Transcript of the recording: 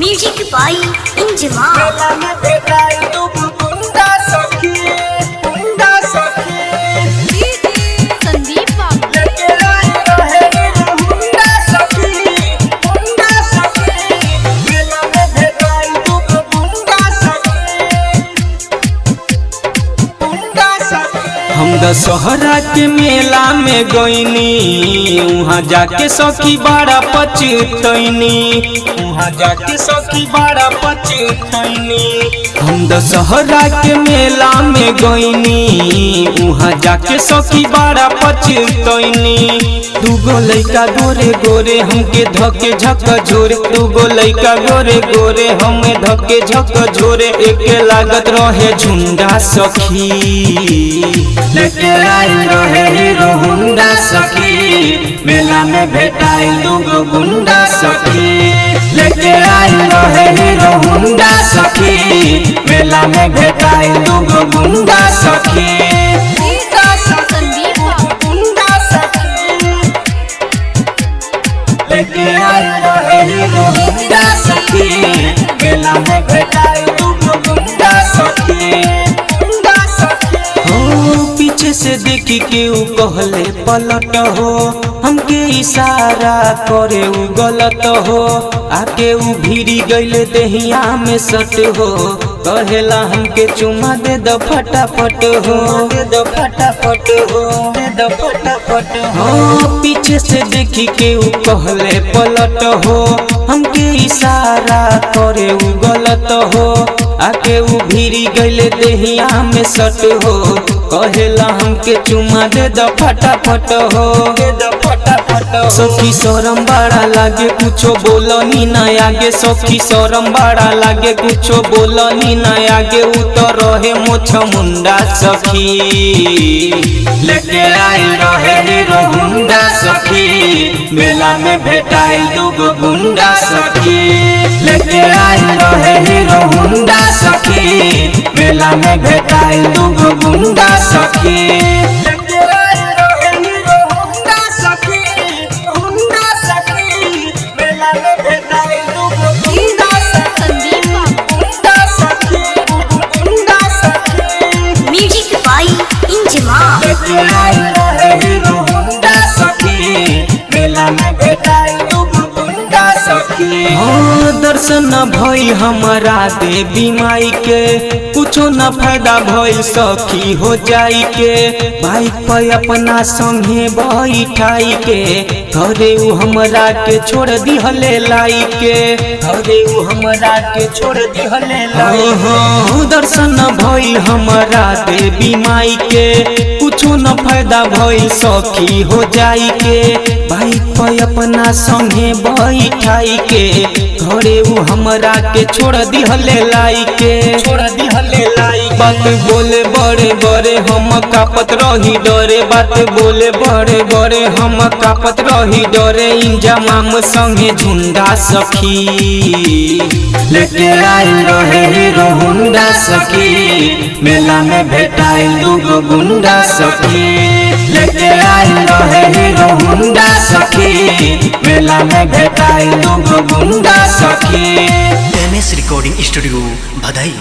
Music by इंजमा। मेला में भेटाई तू गुंडा सखी, गुंडा सखी। संदीप बाबू लेके आई रहे गुंडा सखी, गुंडा सखी। मेला में भेटाई तू गुंडा सखी, गुंडा सखी। हम दशहरा के मेला में गईनी, वहाँ जाके सखी बड़ा पछतैनी, वहाँ जाके सखी बड़ा पछतैनी। हम दशहरा के मेला में गईनी, वहाँ जाके सखी बड़ा पछतैनी। दूगो लइका गोरे गोरे हमके धके झक झोरे, दूगो लइका गोरे गोरे हमें धके झक झोरे। एके लागत रहे झुंडा सखी, लेके आई रहे हीरो हुंडा सखी। मेला में भेटाई दूगो गुंडा सखी, लेके आई रहे हीरो हुंडा सखी। मेला में भेटाई दूगो गुंडा सखी, गुंडा सखी, गुंडा सखी। लेके आई रहे हीरो हुंडा सखी। मेला में भेटाई दूगो गुंडा सखी, गुंडा सखी। पीछे से देखी के ऊ कहले पलट हो, हमके इशारा करे ऊ गलत हो। आके ऊ भीड़ी गईले देहिया में सट हो, कहेला हमके चुमा दे द फटाफट हो, दे द फटाफट हो, दे द फटाफट हो। पीछे से देखी के ऊ कहले पलट हो, हमके इशारा करे ऊ गलत हो। आके ऊ भीड़ी गईले देहिया में सट हो, कहेला हमके चुमा दे द फटाफट हो, दे द फटाफट हो। सखी शरम बड़ा लागे कुछो बोलनी ना आगे, सखी शरम बड़ा लागे कुछो बोलनी ना आगे। ऊ तो रहे मोछ मुंडा सखी, लेके आई रहे हीरो हुंडा सखी। मेला में भेटाई दूगो गुंडा सखी, लेके आई रहे हीरो हुंडा सखी। मेला में भेटाई दूगो गुंडा सखी, लेके आई रहे हीरो हुंडा सखी, हुंडा सखी। मेला में भेटाई दूगो गुंडा सखी, गुंडा सखी, गुंडा सखी। म्यूजिक बाय इंजमा। लेके आई रहे हीरो हुंडा सखी। मेला में भेटाई दूगो गुंडा सखी। दर्शन भइल हमारा देवी माई के, कुछो न फायदा भइल सखी हो जाई के। बाइक पे अपना संगे बैठाई के, घरे ऊ हमरा के छोड़ दिहले लाई के, घरे ऊ हमरा के छोड़ दिहले लाई। दर्शन भइल हमारा देवी माई के, कुछो न फायदा भइल सखी हो जाई के। बाइक पे अपना संगे बैठाई के, घरे ऊ हमरा के छोड़ दिहले लाई के, छोड़ दिहले लाई। बात बोले बड़े बड़े हम कापत रही डरे, बात बोले बड़े बड़े हम कापत रही डरे। इंजमाम संगे झुंडा सखी, लेके आई रहे हीरो हुंडा सखी। मेला में भेटाई दूगो गुंडा सखी, लेके आई रहे हीरो हुंडा सखी। मेला में भेटाई दूगो गुंडा सखी। MS recording studio Bhadai.